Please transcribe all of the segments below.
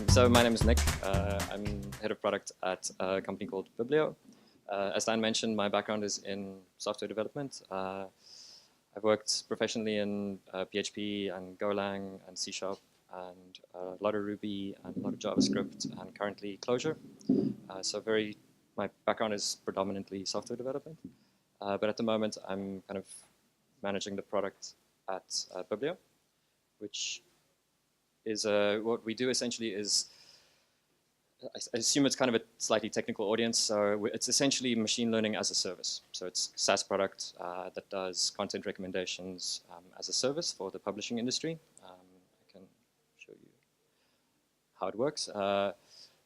So my name is Nick. I'm head of product at a company called Biblio. As Dan mentioned, my background is in software development. I've worked professionally in PHP and Golang and C# and a lot of Ruby and a lot of JavaScript and currently Clojure. My background is predominantly software development. But at the moment, I'm kind of managing the product at Biblio, which is what we do essentially is, I assume it's kind of a slightly technical audience, so it's essentially machine learning as a service. So it's a SaaS product that does content recommendations as a service for the publishing industry. I can show you how it works.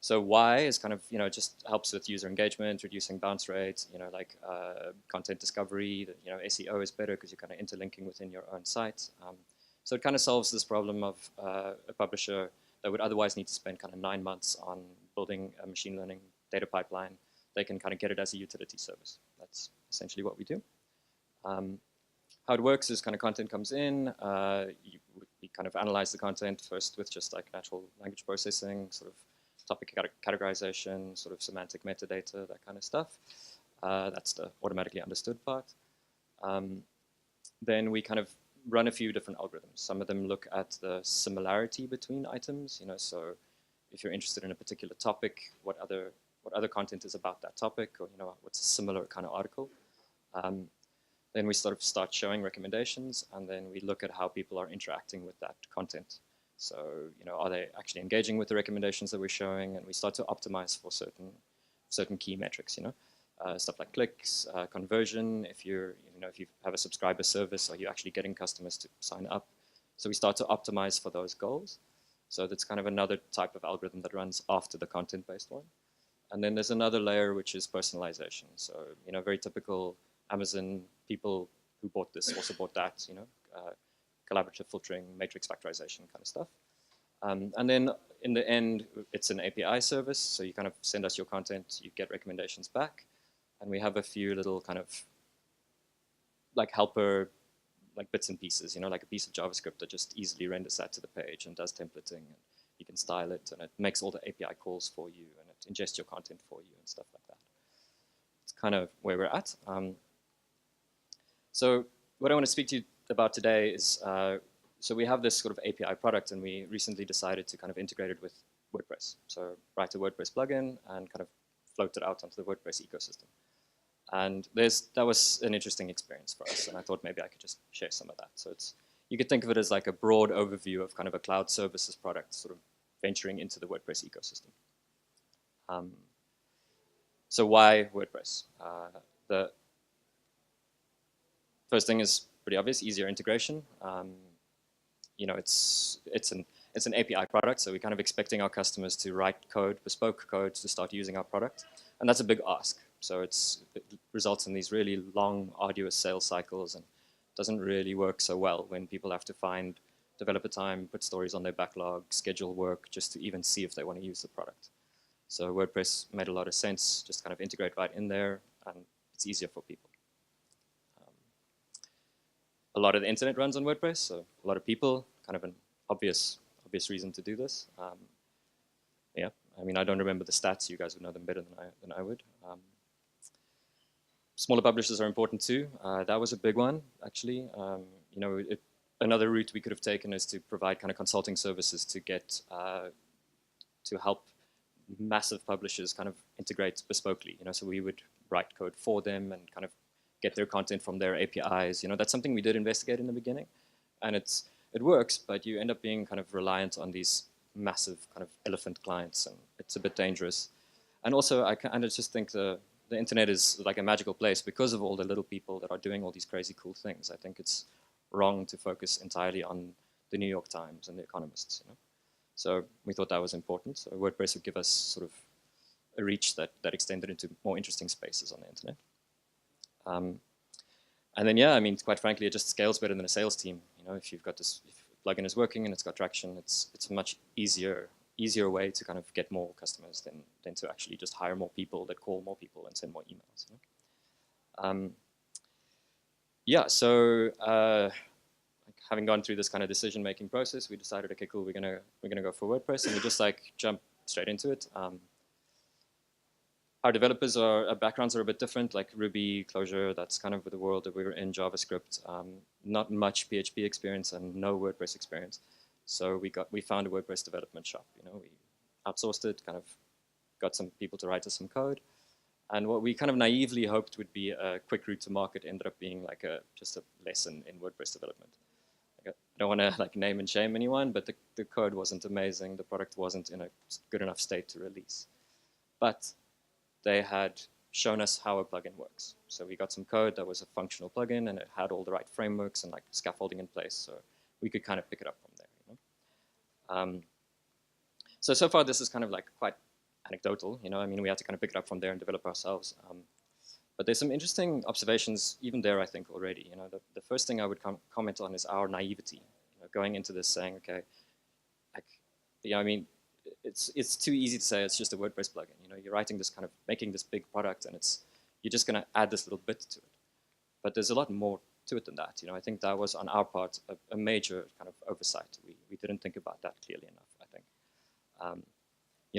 So why is kind of, just helps with user engagement, reducing bounce rates, like content discovery, SEO is better because you're kind of interlinking within your own site. So it kind of solves this problem of a publisher that would otherwise need to spend kind of 9 months on building a machine learning data pipeline. They can kind of get it as a utility service. That's essentially what we do. How it works is kind of content comes in, we kind of analyze the content first with just like natural language processing, sort of topic categorization, sort of semantic metadata, that kind of stuff. That's the automatically understood part. Then we kind of run a few different algorithms. Some of them look at the similarity between items, so if you're interested in a particular topic, what other content is about that topic, or what's a similar kind of article. Then we sort of start showing recommendations, and then we look at how people are interacting with that content. So, are they actually engaging with the recommendations that we're showing, and we start to optimize for certain key metrics, stuff like clicks, conversion, if you have a subscriber service, are you actually getting customers to sign up? So we start to optimize for those goals. So that's kind of another type of algorithm that runs after the content-based one. And then there's another layer, which is personalization. So, very typical Amazon, people who bought this also bought that, collaborative filtering, matrix factorization kind of stuff. And then in the end, it's an API service. So you kind of send us your content, you get recommendations back. And we have a few little kind of like helper, like bits and pieces, like a piece of JavaScript that just easily renders that to the page and does templating. And you can style it, and it makes all the API calls for you, and it ingests your content for you and stuff like that. It's kind of where we're at. So what I want to speak to you about today is, so we have this sort of API product, and we recently decided to kind of integrate it with WordPress. So write a WordPress plugin and kind of float it out onto the WordPress ecosystem. And that was an interesting experience for us, and I thought maybe I could just share some of that. So you could think of it as like a broad overview of kind of a cloud services product sort of venturing into the WordPress ecosystem. So why WordPress? The first thing is pretty obvious: easier integration. It's an API product, so we're kind of expecting our customers to write code, bespoke code, to start using our product, and that's a big ask. So it results in these really long, arduous sales cycles, and doesn't really work so well when people have to find developer time, put stories on their backlog, schedule work just to even see if they want to use the product. So WordPress made a lot of sense, just kind of integrate right in there, and it's easier for people. A lot of the internet runs on WordPress, so a lot of people, kind of an obvious reason to do this. Yeah, I mean, I don't remember the stats. You guys would know them better than I would. Smaller publishers are important too. That was a big one, actually. Another route we could have taken is to provide kind of consulting services to get to help massive publishers kind of integrate bespokely. So we would write code for them and kind of get their content from their APIs. That's something we did investigate in the beginning, and it works, but you end up being kind of reliant on these massive kind of elephant clients, and it's a bit dangerous. And also, I kind of just think the internet is like a magical place because of all the little people that are doing all these crazy cool things. I think it's wrong to focus entirely on the New York Times and the Economists. So we thought that was important. So WordPress would give us sort of a reach that extended into more interesting spaces on the internet. And then, yeah, I mean, quite frankly, it just scales better than a sales team. If you've got this, if the plugin is working and it's got traction, it's a much easier way to kind of get more customers than to actually just hire more people that call more people and send more emails. Yeah, so having gone through this kind of decision-making process, we decided, okay, cool, we're gonna go for WordPress, and we just like jump straight into it. Our developers our backgrounds are a bit different, like Ruby, Clojure, that's kind of the world that we were in, JavaScript, not much PHP experience and no WordPress experience. So we found a WordPress development shop, we outsourced it, kind of got some people to write us some code. And what we kind of naively hoped would be a quick route to market ended up being like just a lesson in WordPress development. Like, I don't want to like name and shame anyone, but the code wasn't amazing. The product wasn't in a good enough state to release. But they had shown us how a plugin works. So we got some code that was a functional plugin, and it had all the right frameworks and like scaffolding in place. So we could kind of pick it up from there. So far, this is kind of like quite anecdotal, I mean, we had to kind of pick it up from there and develop ourselves. But there's some interesting observations even there, I think, already. The first thing I would comment on is our naivety, going into this saying, okay, like, I mean, it's too easy to say it's just a WordPress plugin. You're writing this kind of, making this big product, and you're just going to add this little bit to it. But there's a lot more to it than that. I think that was on our part a major kind of oversight. We didn't think about that clearly enough, I think.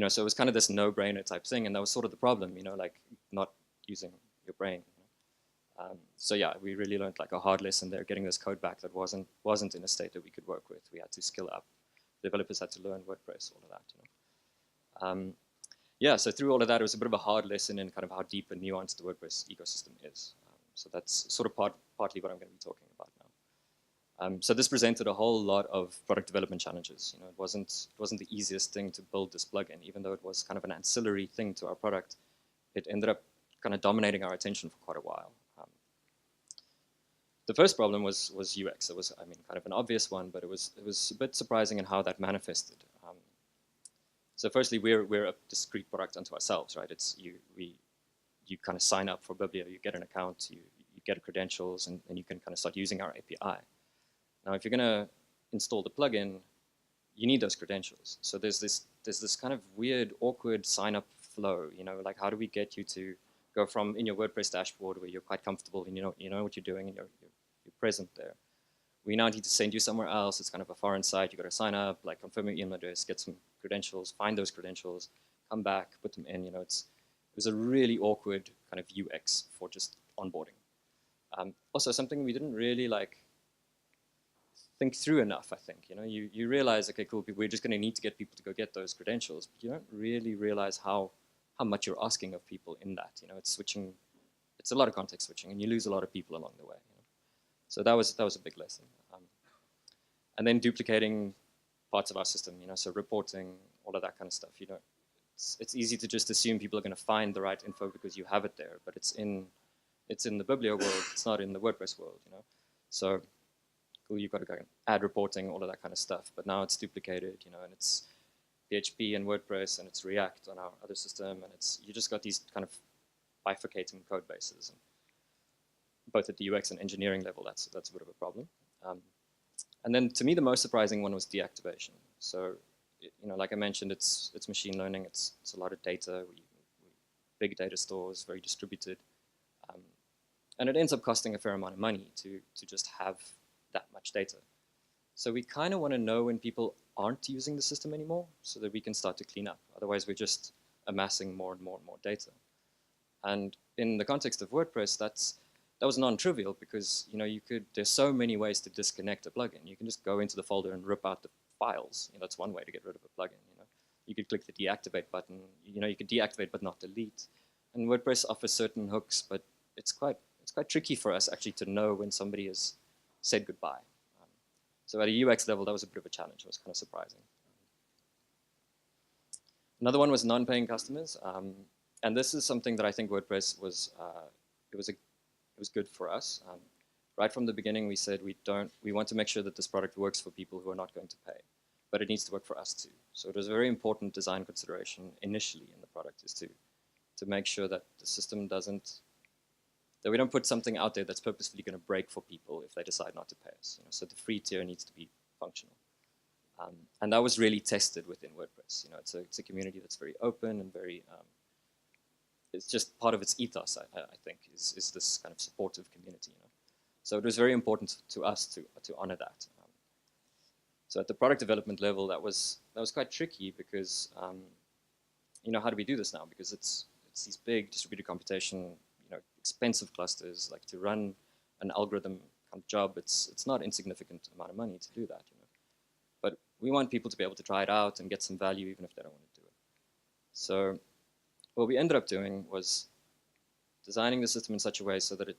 So it was kind of this no-brainer type thing, and that was sort of the problem, like not using your brain. So yeah, we really learned like a hard lesson there, getting this code back that wasn't in a state that we could work with. We had to skill up. Developers had to learn WordPress, all of that. Yeah, so through all of that, it was a bit of a hard lesson in kind of how deep and nuanced the WordPress ecosystem is. So that's sort of partly what I'm going to be talking about now. So this presented a whole lot of product development challenges. It wasn't the easiest thing to build this plugin, even though it was kind of an ancillary thing to our product. It ended up kind of dominating our attention for quite a while. The first problem was UX. It was, I mean, kind of an obvious one, but it was a bit surprising in how that manifested. So firstly, we're a discrete product unto ourselves, right? It's you kind of sign up for Biblio, you get an account, you get credentials, and you can kind of start using our API. Now, if you're going to install the plugin, you need those credentials. So there's this kind of weird, awkward sign-up flow. Like how do we get you to go from in your WordPress dashboard where you're quite comfortable and you know what you're doing and you're present there. We now need to send you somewhere else. It's kind of a foreign site. You got to sign up, like confirm your email address, get some credentials, find those credentials, come back, put them in. It was a really awkward kind of UX for just onboarding. Also, something we didn't really like think through enough, I think. You realize, okay, cool, we're just going to need to get people to go get those credentials, but you don't really realize how much you're asking of people in that. It's switching, it's a lot of context switching, and you lose a lot of people along the way. So that was a big lesson. And then duplicating parts of our system, so reporting, all of that kind of stuff. It's easy to just assume people are going to find the right info because you have it there, but it's in the Biblio world, it's not in the WordPress world. So you've got to go and add reporting, all of that kind of stuff. But now it's duplicated, and it's PHP and WordPress, and it's React on our other system, and you just got these kind of bifurcating code bases. And both at the UX and engineering level, that's a bit of a problem. And then to me, the most surprising one was deactivation. So, like I mentioned, it's machine learning. It's a lot of data. Big data stores, very distributed, and it ends up costing a fair amount of money to just have that much data. So we kind of want to know when people aren't using the system anymore so that we can start to clean up. Otherwise, we're just amassing more and more and more data. And in the context of WordPress, that was non-trivial because there's so many ways to disconnect a plugin. You can just go into the folder and rip out the files. That's one way to get rid of a plugin. You could click the deactivate button. You could deactivate but not delete. And WordPress offers certain hooks, but it's quite tricky for us actually to know when somebody has said goodbye. So at a UX level, that was a bit of a challenge. It was kind of surprising. Another one was non-paying customers, and this is something that I think WordPress was good for us. Right from the beginning, we said we want to make sure that this product works for people who are not going to pay, but it needs to work for us too. So it was a very important design consideration initially in the product is to make sure that the system that we don't put something out there that's purposefully going to break for people if they decide not to pay us. So the free tier needs to be functional. And that was really tested within WordPress. It's a community that's very open and very, it's just part of its ethos, I think, is this kind of supportive community. So it was very important to us to honor that. So at the product development level, that was quite tricky because how do we do this now? Because it's these big distributed computation, expensive clusters. Like to run an algorithm kind of job, it's not insignificant amount of money to do that. But we want people to be able to try it out and get some value even if they don't want to do it. So what we ended up doing was designing the system in such a way so that it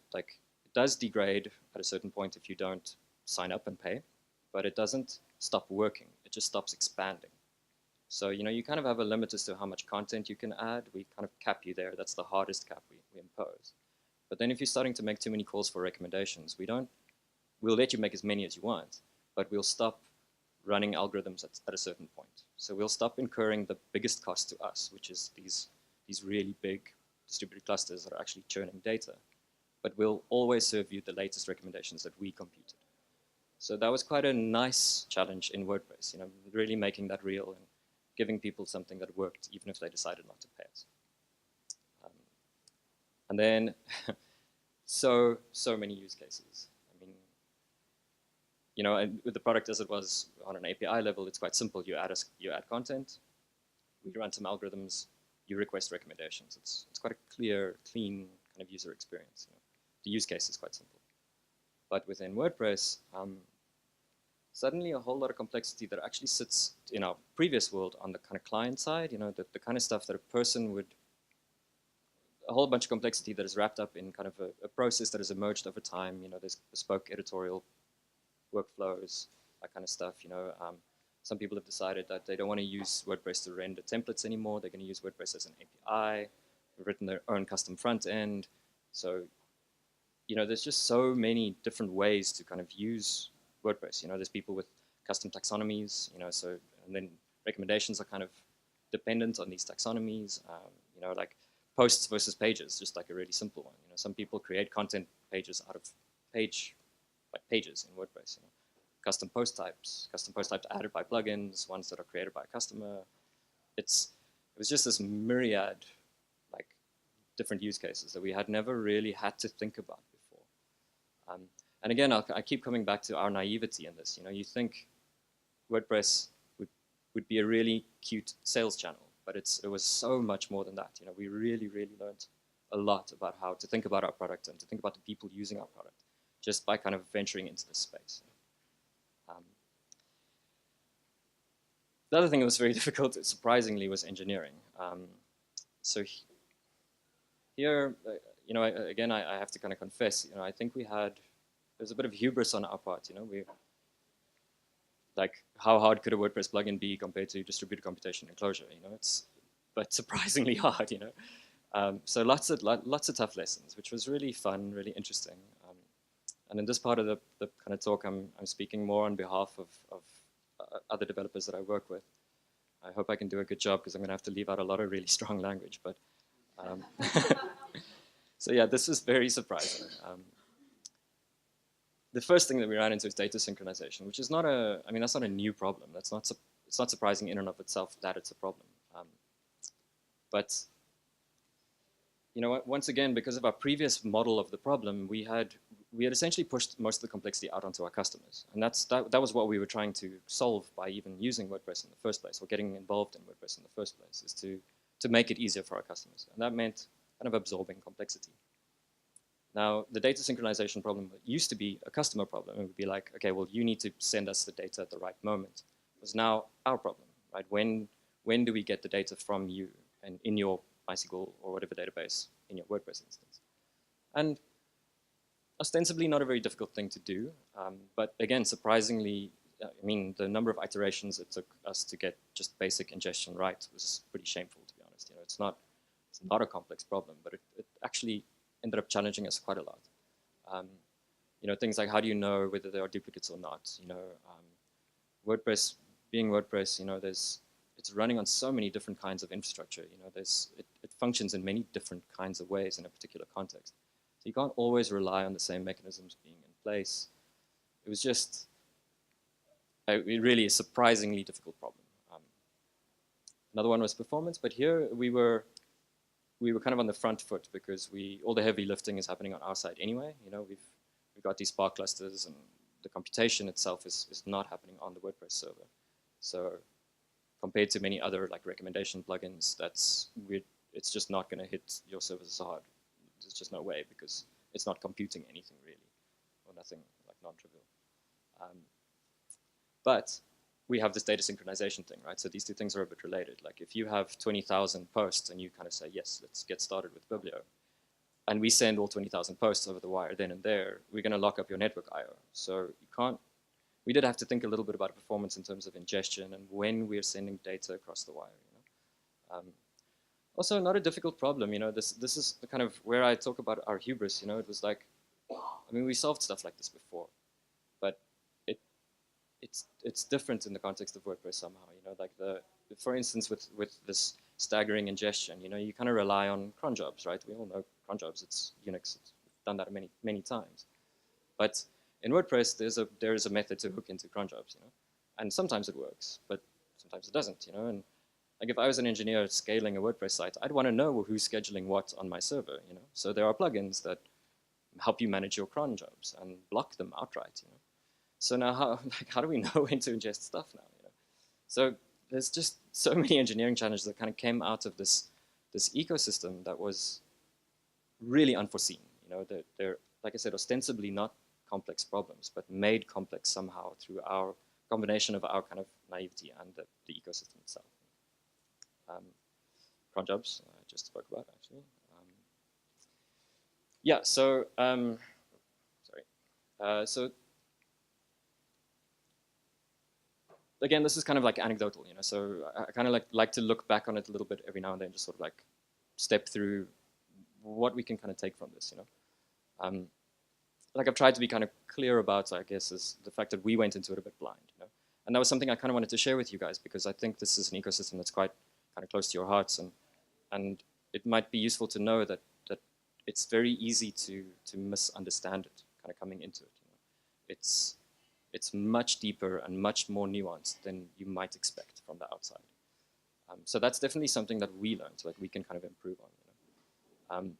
does degrade at a certain point if you don't sign up and pay, but it doesn't stop working. It just stops expanding. So you kind of have a limit as to how much content you can add. We kind of cap you there. That's the hardest cap we impose. But then if you're starting to make too many calls for recommendations, we'll let you make as many as you want, but we'll stop running algorithms at a certain point. So we'll stop incurring the biggest cost to us, which is these really big distributed clusters that are actually churning data. But we'll always serve you the latest recommendations that we computed. So that was quite a nice challenge in WordPress, really making that real and giving people something that worked, even if they decided not to pay us. And then, so many use cases. I mean, and with the product as it was on an API level, it's quite simple. You add content, we run some algorithms, you request recommendations. It's quite a clear, clean kind of user experience. The use case is quite simple. But within WordPress, suddenly a whole lot of complexity that actually sits in our previous world on the kind of client side, the kind of stuff that a person would, a whole bunch of complexity that is wrapped up in kind of a process that has emerged over time. There's bespoke editorial workflows, that kind of stuff. Some people have decided that they don't want to use WordPress to render templates anymore. They're going to use WordPress as an API. They've written their own custom front end. So, there's just so many different ways to kind of use WordPress. There's people with custom taxonomies, and then recommendations are kind of dependent on these taxonomies, like posts versus pages, just like a really simple one. Some people create content pages out of pages in WordPress. Custom post types added by plugins, ones that are created by a customer. It was just this myriad, different use cases that we had never really had to think about before. And again, I keep coming back to our naivety in this. You think WordPress would be a really cute sales channel, but it was so much more than that. We really, really learned a lot about how to think about our product and to think about the people using our product just by kind of venturing into this space. The other thing that was very difficult, surprisingly, was engineering. So here, again, I have to kind of confess, I think there's a bit of hubris on our part. How hard could a WordPress plugin be compared to distributed computation and Clojure? But surprisingly hard. So lots of tough lessons, which was really fun, really interesting. And in this part of the kind of talk, I'm speaking more on behalf of other developers that I work with. I hope I can do a good job because I'm going to have to leave out a lot of really strong language. But so yeah, this is very surprising. The first thing that we ran into is data synchronization, which is that's not a new problem. It's not surprising in and of itself that it's a problem. But once again, because of our previous model of the problem, we had essentially pushed most of the complexity out onto our customers. And that was what we were trying to solve by even using WordPress in the first place, or getting involved in WordPress in the first place, is to make it easier for our customers. And that meant kind of absorbing complexity. Now, the data synchronization problem used to be a customer problem. It would be like, okay, well, you need to send us the data at the right moment. It was now our problem, right? When do we get the data from you and in your MySQL or whatever database in your WordPress instance? And ostensibly not a very difficult thing to do, but again, surprisingly, the number of iterations it took us to get just basic ingestion right was pretty shameful, to be honest. It's not a complex problem, but it actually ended up challenging us quite a lot. Things like, how do you know whether there are duplicates or not? WordPress, being WordPress, it's running on so many different kinds of infrastructure. It functions in many different kinds of ways in a particular context. So you can't always rely on the same mechanisms being in place. It was just really a surprisingly difficult problem. Another one was performance, but here we were kind of on the front foot because all the heavy lifting is happening on our side anyway. We've got these Spark clusters and the computation itself is not happening on the WordPress server. So compared to many other like recommendation plugins, it's just not going to hit your servers as hard. There's just no way, because it's not computing anything really, or nothing like non-trivial. But we have this data synchronization thing, right? So these two things are a bit related. Like if you have 20,000 posts and you kind of say, yes, let's get started with Biblio, and we send all 20,000 posts over the wire then and there, we're going to lock up your network I/O. So you can't. We did have to think a little bit about performance in terms of ingestion and when we're sending data across the wire. Also, not a difficult problem. This is the kind of where I talk about our hubris. It was like, I mean, we solved stuff like this before, but it's different in the context of WordPress somehow. Like for instance, with this staggering ingestion, you kind of rely on cron jobs, right? We all know cron jobs. It's Unix. It's done that many times. But in WordPress, there is a method to hook into cron jobs, and sometimes it works, but sometimes it doesn't, And like if I was an engineer scaling a WordPress site, I'd want to know who's scheduling what on my server, So there are plugins that help you manage your cron jobs and block them outright, So now how do we know when to ingest stuff now, So there's just so many engineering challenges that kind of came out of this ecosystem that was really unforeseen, They're like I said, ostensibly not complex problems, but made complex somehow through our combination of our kind of naivety and the ecosystem itself. Cron jobs, I just spoke about actually. Yeah, so, sorry. So again, this is kind of like anecdotal, so I kind of like to look back on it a little bit every now and then, just sort of like step through what we can kind of take from this, Like I've tried to be kind of clear about, I guess, is the fact that we went into it a bit blind, And that was something I kind of wanted to share with you guys, because I think this is an ecosystem that's quite kind of close to your hearts, and it might be useful to know that it's very easy to misunderstand it, kind of coming into it. It's much deeper and much more nuanced than you might expect from the outside. So that's definitely something that we learned, so that we can kind of improve on.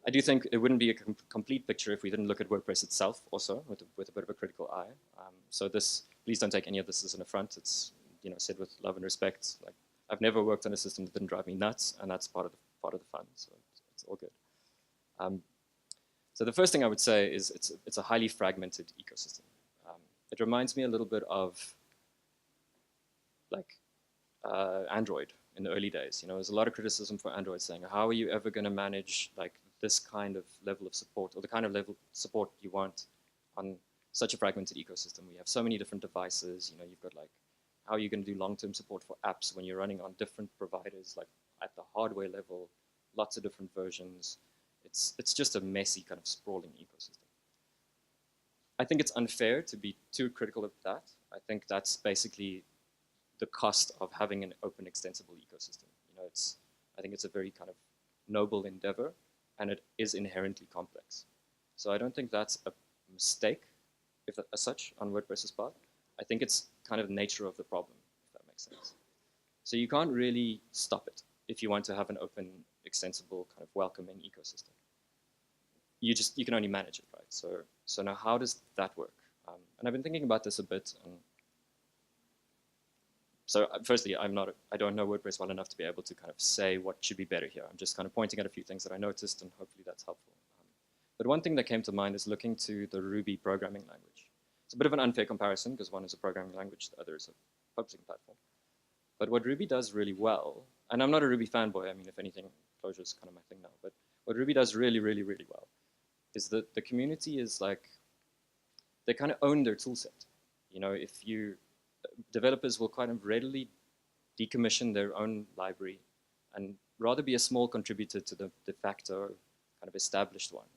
I do think it wouldn't be a complete picture if we didn't look at WordPress itself also with a bit of a critical eye. So please don't take any of this as an affront. It's said with love and respect. Like I've never worked on a system that didn't drive me nuts, and that's part of the fun. So it's all good. So the first thing I would say is it's a highly fragmented ecosystem. It reminds me a little bit of like Android in the early days. There's a lot of criticism for Android saying, how are you ever going to manage like this kind of level of support, or the kind of level of support you want on such a fragmented ecosystem? We have so many different devices. You've got like, how are you going to do long-term support for apps when you're running on different providers, like at the hardware level, lots of different versions. It's just a messy kind of sprawling ecosystem. I think it's unfair to be too critical of that. I think that's basically the cost of having an open, extensible ecosystem. I think it's a very kind of noble endeavor, and it is inherently complex. So I don't think that's a mistake, as such, on WordPress's part. I think it's kind of the nature of the problem, if that makes sense. So you can't really stop it if you want to have an open, extensible, kind of welcoming ecosystem. You can only manage it, right? So now how does that work? And I've been thinking about this a bit. So firstly, I don't know WordPress well enough to be able to kind of say what should be better here. I'm just kind of pointing at a few things that I noticed, and hopefully that's helpful. But one thing that came to mind is looking to the Ruby programming language. It's a bit of an unfair comparison, because one is a programming language, the other is a publishing platform. But what Ruby does really well, and I'm not a Ruby fanboy, I mean, if anything, Clojure is kind of my thing now, but what Ruby does really, really, really well is that the community is like, they kind of own their tool set. Developers will kind of readily decommission their own library and rather be a small contributor to the de facto kind of established one.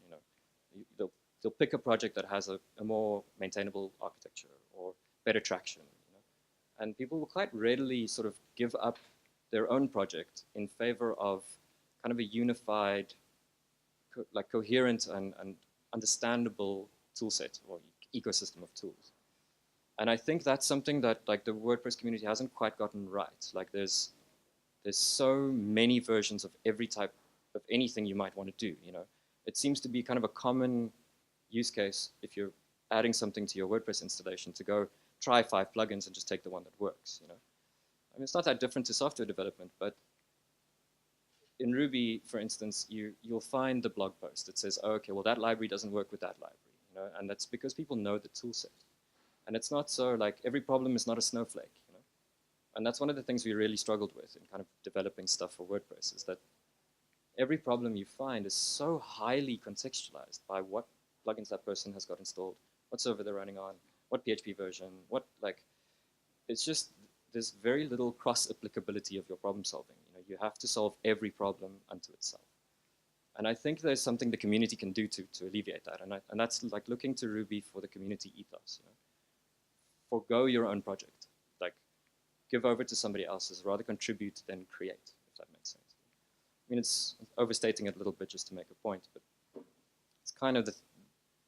They'll pick a project that has a more maintainable architecture or better traction. And people will quite readily sort of give up their own project in favor of kind of a unified, coherent and understandable tool set or ecosystem of tools. And I think that's something that like the WordPress community hasn't quite gotten right. Like there's so many versions of every type of anything you might want to do. It seems to be kind of a common use case if you're adding something to your WordPress installation to go try 5 plugins and just take the one that works. You know, I mean, it's not that different to software development, but in Ruby, for instance, you'll find the blog post that says, oh, okay, well, that library doesn't work with that library, you know, and that's because people know the tool set. And it's not so like every problem is not a snowflake, you know, and that's one of the things we really struggled with in kind of developing stuff for WordPress is that every problem you find is so highly contextualized by what plugins that person has got installed, what server they're running on, what PHP version, what like, it's just, there's very little cross-applicability of your problem solving. You know, you have to solve every problem unto itself. And I think there's something the community can do to alleviate that. And that's like looking to Ruby for the community ethos. You know? Forgo your own project. Like, give over to somebody else's, rather contribute than create, if that makes sense. I mean, it's overstating it a little bit just to make a point, but it's kind of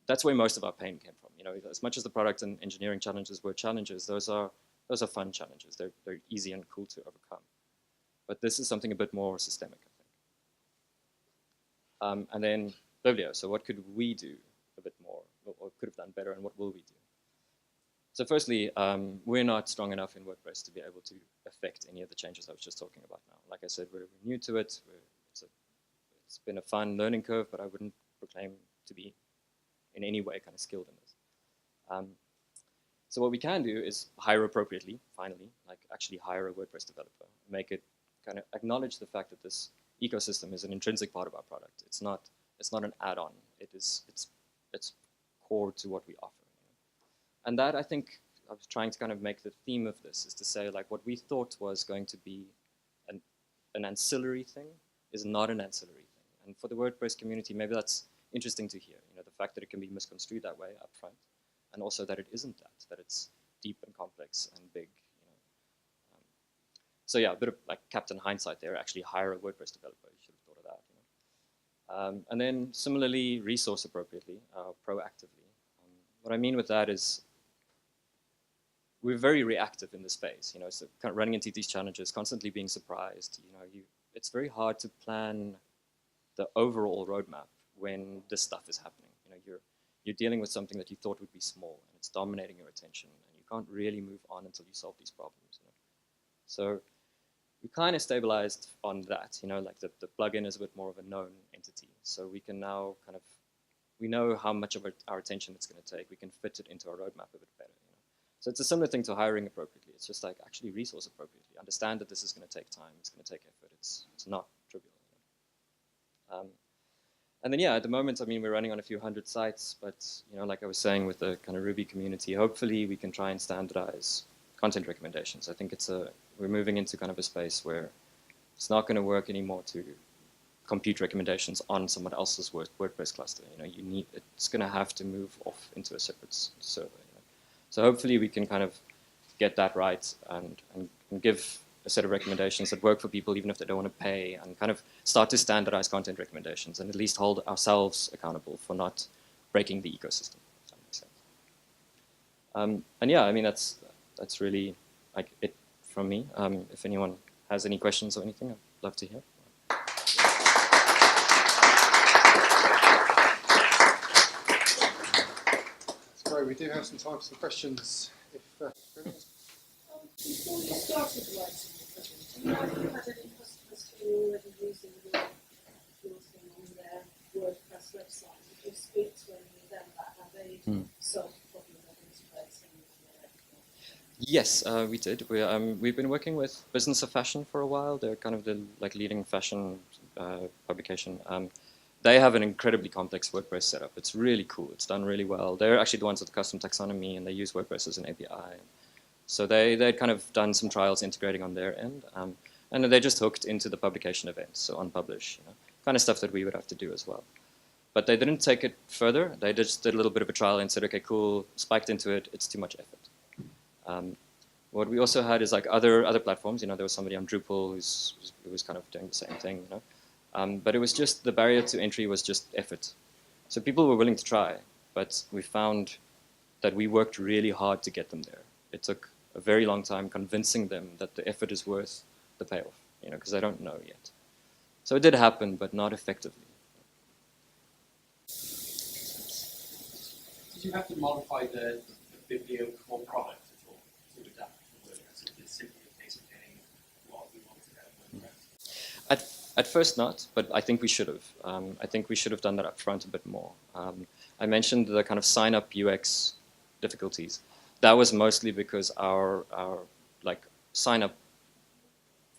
that's where most of our pain came from. You know, as much as the product and engineering challenges were challenges, those are fun challenges. They're easy and cool to overcome. But this is something a bit more systemic, I think. And then Biblio. So what could we do a bit more, or could have done better, and what will we do? So firstly, we're not strong enough in WordPress to be able to affect any of the changes I was just talking about now. Like I said, we're new to it. It's been a fun learning curve, but I wouldn't proclaim to be in any way kind of skilled in this. So what we can do is hire appropriately, finally, like actually hire a WordPress developer, make it kind of acknowledge the fact that this ecosystem is an intrinsic part of our product. It's not an add-on. It's core to what we offer. You know? And that, I think, I was trying to kind of make the theme of this is to say, like, what we thought was going to be an ancillary thing is not an ancillary thing. And for the WordPress community, maybe that's interesting to hear. You know, the fact that it can be misconstrued that way up front. And also that it isn't that it's deep and complex and big. You know. So yeah, a bit of like Captain Hindsight there, actually hire a WordPress developer. You should have thought of that. You know. And then similarly, resource appropriately, proactively. What I mean with that is we're very reactive in this space. You know, so kind of running into these challenges, constantly being surprised. You know, it's very hard to plan the overall roadmap when this stuff is happening. You know, you're dealing with something that you thought would be small, and it's dominating your attention, and you can't really move on until you solve these problems. You know? So we kind of stabilized on that. You know, like the plugin is a bit more of a known entity, so we can now kind of, we know how much of our attention it's going to take. We can fit it into our roadmap a bit better. You know? So it's a similar thing to hiring appropriately. It's just like actually resource appropriately. Understand that this is going to take time. It's going to take effort. It's not trivial. You know? And then, yeah, at the moment, I mean, we're running on a few hundred sites, but, you know, like I was saying with the kind of Ruby community, hopefully we can try and standardize content recommendations. I think we're moving into kind of a space where it's not going to work anymore to compute recommendations on someone else's WordPress cluster. You know, it's going to have to move off into a separate server. You know? So hopefully we can kind of get that right and give a set of recommendations that work for people even if they don't want to pay, and kind of start to standardize content recommendations and at least hold ourselves accountable for not breaking the ecosystem, if that makes sense. And yeah, I mean, that's really like it from me. If anyone has any questions or anything, I'd love to hear. That's great. We do have some time for some questions. Before you started writing the project, do you know if you had any customers who were already using your thing on their WordPress website? Did you speak to any of them about how they solved the problem of integrating with Yes, we did. We've been working with Business of Fashion for a while. They're kind of the leading fashion publication. They have an incredibly complex WordPress setup. It's really cool. It's done really well. They're actually the ones with the custom taxonomy, and they use WordPress as an API. So they'd kind of done some trials integrating on their end, and they just hooked into the publication events, so on Publish, you know, kind of stuff that we would have to do as well. But they didn't take it further. They just did a little bit of a trial and said, okay, cool, spiked into it. It's too much effort. What we also had is like other platforms. You know, there was somebody on Drupal who was kind of doing the same thing. You know, but it was just the barrier to entry was just effort. So people were willing to try, but we found that we worked really hard to get them there. It took a very long time convincing them that the effort is worth the payoff, you know, because they don't know yet. So it did happen, but not effectively. Did you have to modify the Biblio core product at all to adapt to WordPress? It's simply a case of getting what we want to get at WordPress? At first not, but I think we should have. I think we should have done that up front a bit more. I mentioned the kind of sign-up UX difficulties. That was mostly because our like sign-up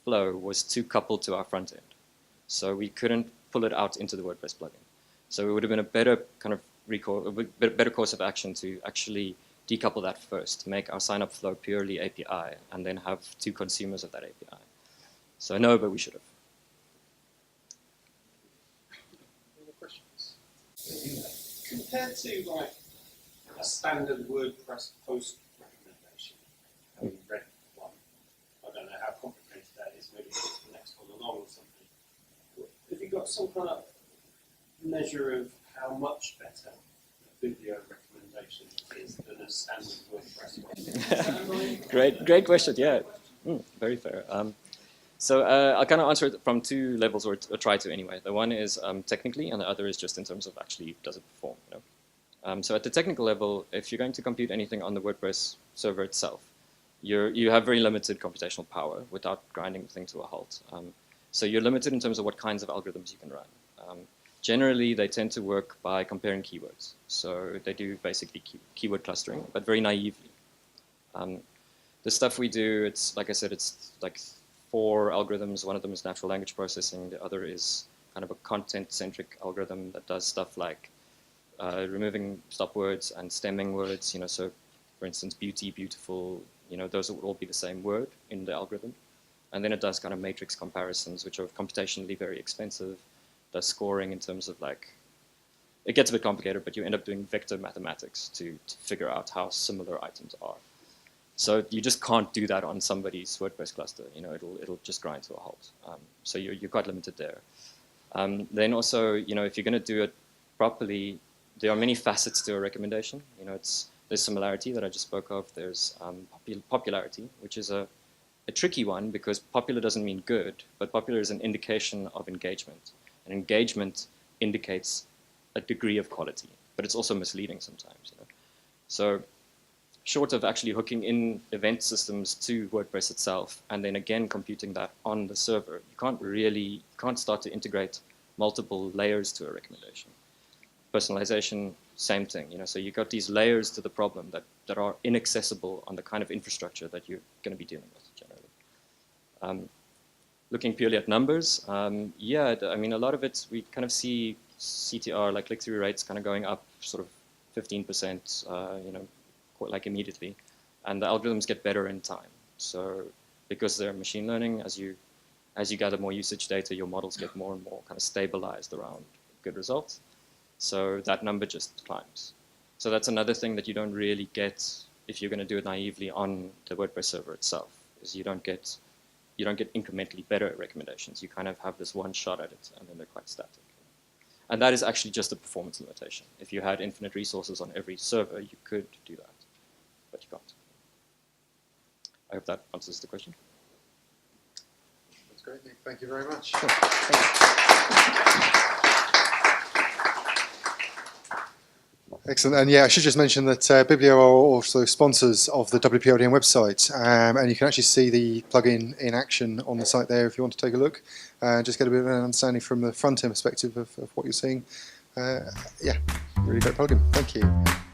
flow was too coupled to our front end. So we couldn't pull it out into the WordPress plugin. So it would have been a better kind of better course of action to actually decouple that first, make our sign-up flow purely API, and then have two consumers of that API. So no, but we should have. Any more questions? Compared to like a standard WordPress post recommendation, having read one, I don't know how complicated that is, maybe it's the next one along or something. Have you got some kind of measure of how much better a Biblio recommendation is than a standard WordPress one? Great question, yeah. Very fair. So I'll kind of answer it from two levels, or try to anyway. The one is technically, and the other is just in terms of actually does it perform. You know? So at the technical level, if you're going to compute anything on the WordPress server itself, you have very limited computational power without grinding the thing to a halt. So you're limited in terms of what kinds of algorithms you can run. Generally, they tend to work by comparing keywords. So they do basically keyword clustering, but very naively. The stuff we do, it's like I said, it's like 4 algorithms. One of them is natural language processing. The other is kind of a content-centric algorithm that does stuff like removing stop words and stemming words. You know, so for instance, beauty, beautiful. You know, those would all be the same word in the algorithm. And then it does kind of matrix comparisons, which are computationally very expensive. Does scoring in terms of like, it gets a bit complicated, but you end up doing vector mathematics to figure out how similar items are. So you just can't do that on somebody's WordPress cluster. You know, it'll just grind to a halt. So you're quite limited there. Then also, you know, if you're going to do it properly, there are many facets to a recommendation. You know, there's similarity that I just spoke of. There's popularity, which is a tricky one because popular doesn't mean good, but popular is an indication of engagement. And engagement indicates a degree of quality, but it's also misleading sometimes. You know? So short of actually hooking in event systems to WordPress itself, and then again computing that on the server, you can't start to integrate multiple layers to a recommendation. Personalization, same thing. You know, so you've got these layers to the problem that are inaccessible on the kind of infrastructure that you're going to be dealing with generally. Looking purely at numbers, yeah, I mean, a lot of it, we kind of see CTR, like click-through rates, kind of going up sort of 15%, you know, like immediately. And the algorithms get better in time. So because they're machine learning, as you gather more usage data, your models get more and more kind of stabilized around good results. So that number just climbs. So that's another thing that you don't really get if you're going to do it naively on the WordPress server itself, is you don't get incrementally better recommendations. You kind of have this one shot at it, and then they're quite static. And that is actually just a performance limitation. If you had infinite resources on every server, you could do that, but you can't. I hope that answers the question. That's great, Nick. Thank you very much. Sure. Thanks. Excellent. And yeah, I should just mention that Biblio are also sponsors of the WPLDN website, and you can actually see the plugin in action on the site there if you want to take a look, just get a bit of an understanding from the front-end perspective of what you're seeing. Yeah, really great plugin. Thank you.